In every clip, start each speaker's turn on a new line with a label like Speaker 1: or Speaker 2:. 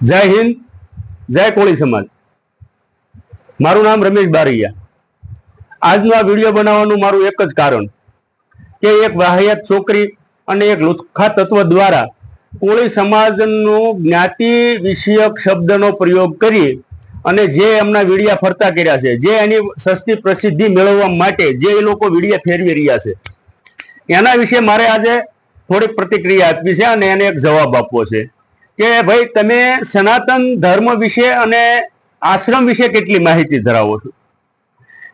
Speaker 1: જય હિન્દ, જય કોળી સમાજ। મારું નામ રમેશ બારૈયા। આજનો આ વિડીયો બનાવવાનું મારું એક જ કારણ કે એક વાહિયાત છોકરી અને એક લુખ્ખા તત્વ દ્વારા કોળી સમાજનો જ્ઞાતિ વિષયક શબ્દનો પ્રયોગ કરી અને જે એમના વિડિયા ફરતા કર્યા છે, જે એની સસ્તી પ્રસિદ્ધિ મેળવવા માટે જે એ લોકો વિડિયા ફેરવી રહ્યા છે, એના વિશે મારે આજે થોડીક પ્રતિક્રિયા આપવી છે અને એને એક જવાબ આપવો છે કે ભાઈ તમે સનાતન ધર્મ વિશે અને આશ્રમ વિશે કેટલી માહિતી ધરાવો છો?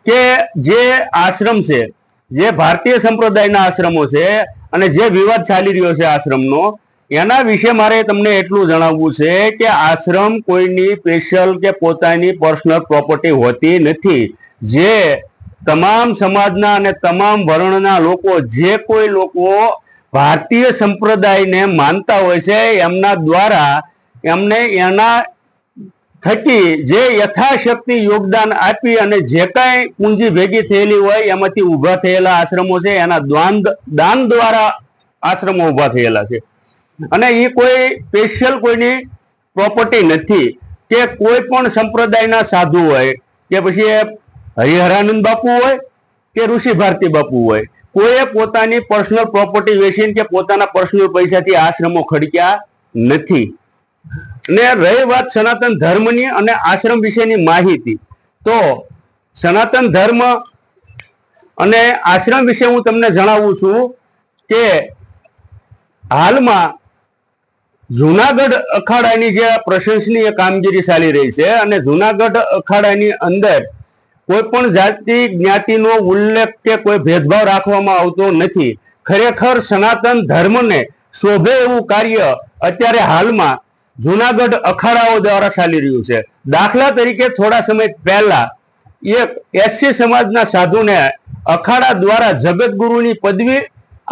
Speaker 1: કે જે આશ્રમ છે, જે ભારતીય સંપ્રદાયના આશ્રમો છે અને જે વિવાદ ચાલી રહ્યો છે આશ્રમનો, એના વિશે મારે તમને એટલું જણાવવું છે કે આશ્રમ કોઈની સ્પેશિયલ કે પોતાની પર્સનલ પ્રોપર્ટી હોતી નથી। જે તમામ સમાજના અને તમામ વર્ણના લોકો, જે કોઈ લોકો ભારતીય સંપ્રદાયને માનતા હોય છે, એમના દ્વારા એમને એના થકી જે યથાશક્તિ યોગદાન આપી અને જે કાંઈ પૂંજી ભેગી થયેલી હોય એમાંથી ઊભા થયેલા આશ્રમો છે, એના દાન દ્વારા આશ્રમો ઊભા થયેલા છે અને એ કોઈ સ્પેશિયલ કોઈની પ્રોપર્ટી નથી કે કોઈ પણ સંપ્રદાયના સાધુ હોય કે પછી હરિહરાનંદ બાપુ હોય કે ઋષિ ભારતી બાપુ હોય, કોઈએ પોતાની પર્સનલ પ્રોપર્ટી વેચીને કે પોતાના પર્સનલ પૈસાથી આશ્રમો ખડક્યા નથી। ને રહી વાત સનાતન ધર્મની અને આશ્રમ વિશેની માહિતી, તો સનાતન ધર્મ અને આશ્રમ વિશે હું તમને જણાવું છું કે હાલમાં જુનાગઢ અખાડાની જે પ્રશંસનીય કામગીરી ચાલી રહી છે અને જુનાગઢ અખાડાની અંદર કોઈ પણ જાતિ જ્ઞાતિનો ઉલ્લેખ કે કોઈ ભેદભાવ રાખવામાં આવતો નથી। ખરેખર સનાતન ધર્મને શોભે એવું કાર્ય અત્યારે હાલમાં જુનાગઢ અખાડાઓ દ્વારા ચાલી રહ્યું છે। દાખલા તરીકે થોડા સમય પહેલા એક એસસી સમાજના સાધુને અખાડા દ્વારા જગતગુરુની પદવી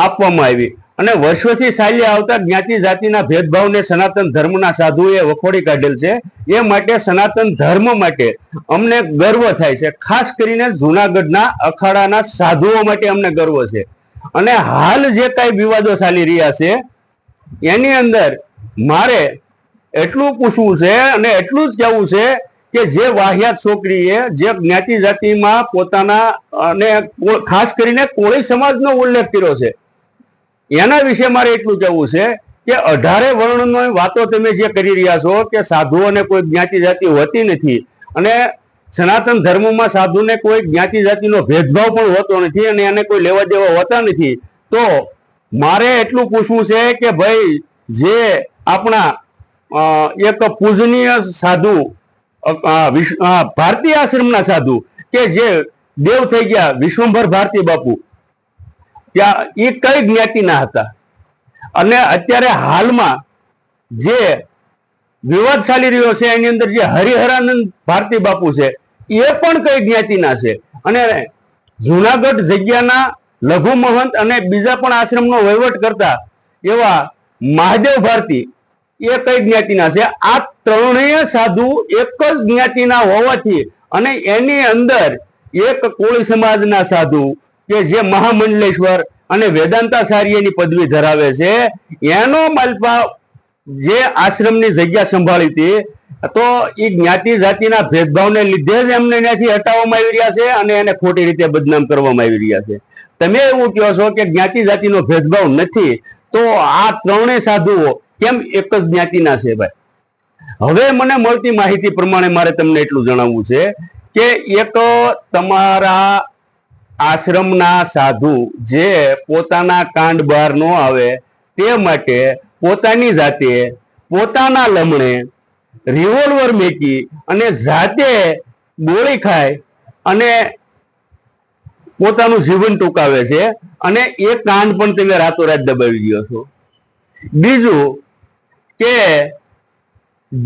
Speaker 1: આપવામાં આવી અને વર્ષોથી ચાલી આવતા જ્ઞાતિ જાતિના ભેદભાવને સનાતન ધર્મના સાધુએ વખોડી કાઢેલ છે। એ માટે સનાતન ધર્મ માટે અમને ગર્વ થાય છે, ખાસ કરીને જુનાગઢના અખાડાના સાધુઓ માટે અમને ગર્વ છે। અને હાલ જે કાંઈ વિવાદો ચાલી રહ્યા છે એની અંદર મારે એટલું પૂછવું છે અને એટલું જ કહેવું છે કે જે વાહિયાત છોકરીએ જે જ્ઞાતિ જાતિમાં પોતાના અને ખાસ કરીને કોળી સમાજનો ઉલ્લેખ કર્યો છે, એના વિશે મારે એટલું કહેવું છે કે 18 વર્ણની વાતો તમે જે કરી રહ્યા છો કે સાધુઓને કોઈ જ્ઞાતિ જાતિ હોતી નથી અને સનાતન ધર્મમાં સાધુને કોઈ જ્ઞાતિ જાતિનો ભેદભાવ પણ હોતો નથી અને એને કોઈ લેવા દેવા હોતા નથી, તો મારે એટલું પૂછવું છે કે ભાઈ જે આપણા એક પૂજનીય સાધુ ભારતીય આશ્રમના સાધુ કે જે દેવ થઈ ગયા વિશ્વંભર ભારતી બાપુ, ત્યાં એ કઈ જ્ઞાતિના હતા અને અત્યારે હાલમાં જે વિવાદ ચાલી રહ્યો છે એની અંદર જે હરિહરાનંદ ભારતી બાપુ છે એ પણ કઈ જ્ઞાતિના છે અને જુનાગઢ જગ્યાના લઘુ મહંત અને બીજા પણ આશ્રમનો વહીવટ કરતા એવા મહાદેવ ભારતી એ કઈ જ્ઞાતિના છે? આ ત્રણેય સાધુ એક જ જ્ઞાતિના હોવાથી અને એની અંદર એક કોળી સમાજના સાધુ કે જે મહામંડલેશ્વર અને વેદાંતાચાર્યની પદવી ધરાવે છે, એનો માલપા જે આશ્રમની જગ્યા સંભાળી હતી, તો એ જ્ઞાતિ જાતિના ભેદભાવને લીધે જ એમને ત્યાંથી હટાવવામાં આવી રહ્યા છે અને એને ખોટી રીતે બદનામ કરવામાં આવી રહ્યા છે। તમે એવું કહો છો કે જ્ઞાતિ જાતિનો ભેદભાવ નથી, તો આ ત્રણેય સાધુઓ કેમ એક જ જ્ઞાતિના છે? ભાઈ, હવે મને મળતી માહિતી પ્રમાણે મારે તમને એટલું જણાવવું છે કે એક તમારા આશ્રમના સાધુ જે પોતાના કાંડ બહાર ન આવે તે માટે પોતાની જાતે પોતાના લમણે રિવોલ્વર મેકી અને જાતે ગોળી ખાય અને પોતાનું જીવન ટૂંકાવે છે અને એ કાંડ પણ તમે રાતોરાત દબાવી ગયો છો। બીજું કે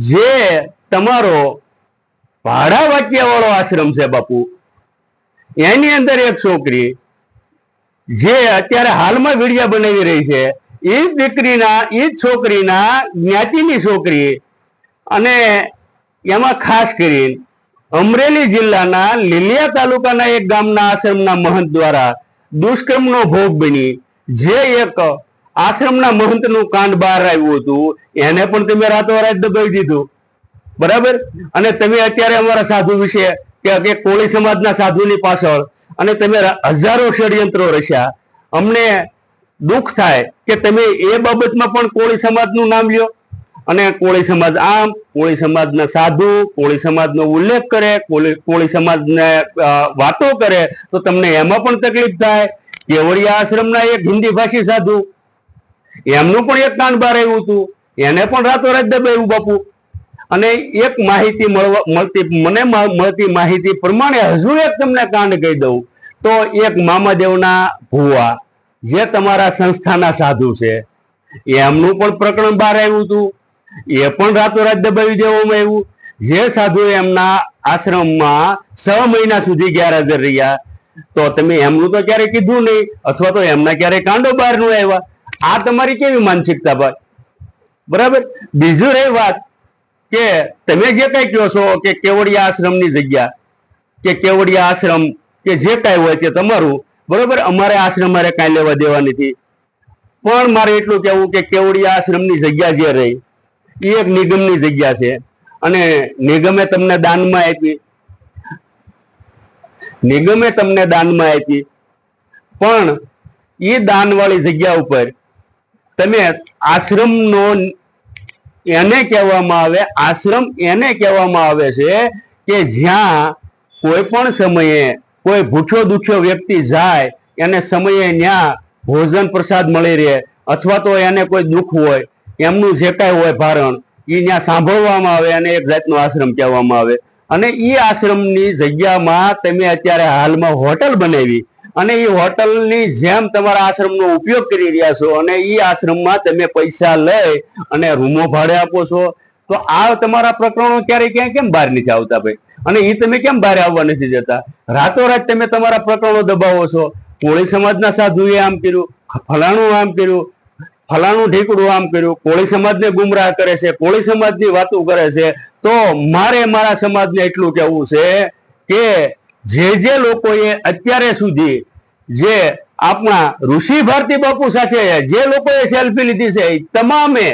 Speaker 1: જે તમારો ભાડા વાટિયા વાળો આશ્રમ છે બાપુ, એની અંદર એક છોકરી જે અત્યારે હાલમાં વિડિયા બનાવી રહી છે, એ દીકરીના એ છોકરીના જ્ઞાતિની છોકરી અને એમાં ખાસ કરીને અમરેલી જિલ્લાના લીલિયા તાલુકાના એક ગામના આશ્રમના મહંત દ્વારા દુષ્કર્મનો ભોગ બની જે એક આશ્રમના મહંતનું કાંડ બહાર આવ્યું હતું, એને પણ તમે રાતોરાત દબાવી દીધું। બરાબર. અને તમે અત્યારે અમારા સાધુ વિશે કે કોળી સમાજના સાધુની પાછળ અને તમે હજારો ષડયંત્રો રચ્યા. અમને દુઃખ થાય કે તમે એ બાબતમાં પણ કોળી સમાજનું નામ લ્યો અને કોળી સમાજ આમ, કોળી સમાજના સાધુ, કોળી સમાજનો ઉલ્લેખ કરે, કોળી સમાજને વાતો કરે તો તમને એમાં પણ તકલીફ થાય. કેવડિયા આશ્રમના એક હિન્દી ભાષી સાધુ, એમનું પણ એક કાંડ બહાર આવ્યું હતું, એને પણ રાતોરાત દબાવ્યું બાપુ. અને એક માહિતી મને મળતી માહિતી પ્રમાણે હજુ એક તમને કાંડ કહી દઉં તો એક મામાદેવના ભુવા જે તમારા સંસ્થાના સાધુ છે એમનું પણ પ્રકરણ બહાર આવ્યું હતું, એ પણ રાતોરાત દબાવી દેવામાં આવ્યું. જે સાધુ એમના આશ્રમમાં 6 મહિના સુધી ગેરહાજર રહ્યા તો તમે એમનું તો ક્યારેય કીધું નહીં અથવા તો એમના ક્યારેય કાંડો બહાર ન આવ્યા. આ તમારી કેવી માનસિકતા ભાઈ? બરાબર. બીજું રહી વાત કે તમે જે કઈ કહો છો કે કેવડિયા આશ્રમની જગ્યા કે કેવડિયા આશ્રમ કે જે કાંઈ હોય તે તમારું, બરોબર. અમારે આશ્રમ મારે કાંઈ લેવા દેવા નથી. પણ મારે એટલું કહેવું કે કેવડિયા આશ્રમની જગ્યા જે રહી એ એક નિગમની જગ્યા છે અને નિગમે તમને દાનમાં આપી. નિગમે તમને દાનમાં આપી પણ એ દાનવાળી જગ્યા ઉપર તમે આશ્રમનો એને કહેવામાં આવે, આશ્રમ એને કહેવામાં આવે છે કે જ્યાં કોઈ પણ સમયે કોઈ ભૂખ્યો દુખ્યો વ્યક્તિ જાય એને સમયે ત્યાં ભોજન પ્રસાદ મળી રહે અથવા તો એને કોઈ દુઃખ હોય એમનું જે કાંઈ હોય ભારણ એ ત્યાં સાંભળવામાં આવે અને એક જાતનો આશ્રમ કહેવામાં આવે. અને એ આશ્રમની જગ્યામાં તમે અત્યારે હાલમાં હોટલ બનાવી અને એ હોટલની જેમ તમારા આશ્રમનો ઉપયોગ કરી રહ્યા છો અને એ આશ્રમમાં તમે પૈસા લઈ અને રૂમો ભાડે આપો છો. તો આ તમારા પ્રકરણો ક્યારેય ક્યાંય કેમ બહાર નથી આવતા ભાઈ? અને એ તમે કેમ બહાર આવવા નથી દેતા? રાતોરાત તમે તમારા પ્રકરણો દબાવો છો. કોળી સમાજના સાધુએ આમ કર્યું, ફલાણું આમ કર્યું, ફલાણું ઢીકડું આમ કર્યું, કોળી સમાજને ગુમરાહ કરે છે, કોળી સમાજની વાતો કરે છે. તો મારે મારા સમાજને એટલું કહેવું છે કે જે લોકોએ અત્યારે સુધી જે આપણા ઋષિ ભારતી બાપુ સાથે જે લોકોએ સેલ્ફી લીધી છે તમામે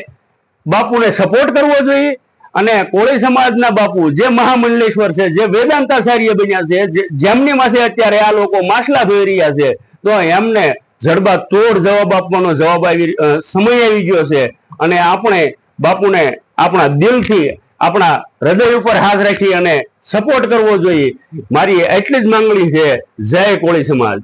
Speaker 1: બાપુને સપોર્ટ કરવો જોઈએ. અને કોળી સમાજના બાપુ જે મહામંડલેશ્વર છે, જે વેદાંતાચાર્ય બન્યા છે, જેમની માથે અત્યારે આ લોકો માછલા ધોઈ રહ્યા છે, તો એમને જડબા તોડ જવાબ આપવાનો સમય આવી ગયો છે. અને આપણે બાપુને આપણા દિલથી આપણા હૃદય ઉપર હાથ રાખી અને સપોર્ટ કરવો જોઈએ. મારી એટલી જ માંગણી છે. જય કોળી સમાજ.